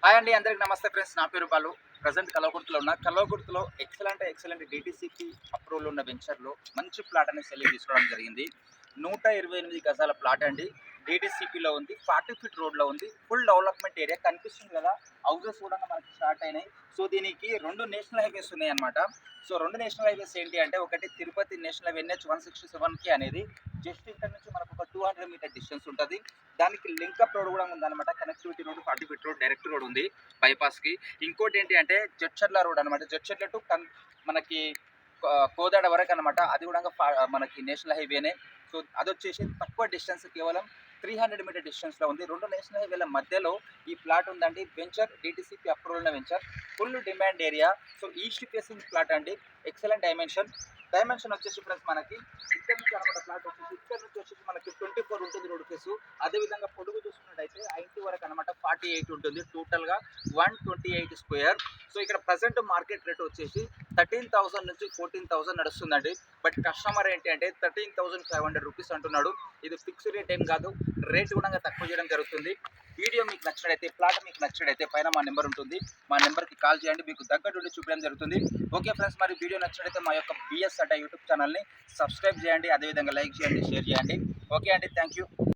Hi అండి, అందరికి నమస్తే ఫ్రెండ్స్. నా పేరు బాలు. ప్రజెంట్ కల్వకుర్తిలో ఉన్న కల్వకుర్తిలో ఎక్సలెంట్ డీటీసీపీ అప్రూవల్ ఉన్న వెంచర్లో మంచి ప్లాట్ అనేది సెల్ తీసుకోవడం జరిగింది. 128 గజాల ప్లాట్ అండి. డీటీసీపీలో ఉంది, 40 ఫీట్ రోడ్లో ఉంది, ఫుల్ డెవలప్మెంట్ ఏరియా కనిపిస్తుంది కదా. హౌసెస్ కూడా మనకి స్టార్ట్ అయినాయి. సో దీనికి 2 నేషనల్ హైవేస్ ఉన్నాయి అనమాట. సో 2 నేషనల్ హైవేస్ ఏంటి అంటే, ఒకటి Tirupati national highway NH 167K అనేది జస్ట్ ఇక్కడ నుంచి మనకు ఒక 200 మీటర్ డిస్టెన్స్ ఉంటుంది. దానికి లింకప్ రోడ్ కూడా ఉందన్నమాట. Connectivity road, 40 feet road, direct road ఉంది బైపాస్కి. ఇంకోటి ఏంటి అంటే జడ్చర్ల రోడ్ అనమాట. జడ్చర్ల టు మనకి కోదాడ వరకు అనమాట. అది కూడా మనకి నేషనల్ హైవేనే. సో అది వచ్చేసి తక్కువ డిస్టెన్స్, కేవలం 300 మీటర్ డిస్టెన్స్లో ఉంది. 2 నేషనల్ హైవేల మధ్యలో ఈ ప్లాట్ ఉందండి. వెంచర్ డీటీసీపీ అప్రూవల్ ఉన్న venture, full demand area. So east facing plot అండి. ఎక్సలెంట్ డైమెన్షన్ వచ్చేసి ఫ్రెండ్స్ మనకి ఇక్కడ నుంచి అనమాట. ప్లాట్ వచ్చేసి ఇక్కడ నుంచి వచ్చేసి మనకి 24 ఉంటుంది రోడ్ ఫేసు. అదేవిధంగా పొడుగు చూసుకున్నట్టయితే ఆ ఇంటి వరకు అనమాట 48 ఉంటుంది. టోటల్గా 128 స్క్వేర్. సో ఇక్కడ ప్రజెంట్ మార్కెట్ రేట్ వచ్చేసి 13,000 నుంచి 14,000 నడుస్తుందండి. బట్ కస్టమర్ ఏంటి అంటే 13,500 రూపీస్ అంటున్నాడు. ఇది ఫిక్స్ రేట్ ఏం కాదు, రేట్ కూడా తక్కువ చేయడం జరుగుతుంది. వీడియో మీకు నచ్చినట్టయితే, ప్లాట్ మీకు నచ్చినట్టయితే పైన మా నెంబర్ ఉంటుంది. మా నెంబర్కి కాల్ చేయండి, మీకు దగ్గర చూపించడం జరుగుతుంది. ఓకే ఫ్రెండ్స్, మరి వీడియో నచ్చినట్టయితే మా యొక్క బిఎస్ అడ్డా యూట్యూబ్ ఛానల్ని సబ్స్క్రైబ్ చేయండి, అదేవిధంగా లైక్ చేయండి, షేర్ చేయండి. ఓకే అండి, థ్యాంక్ యూ.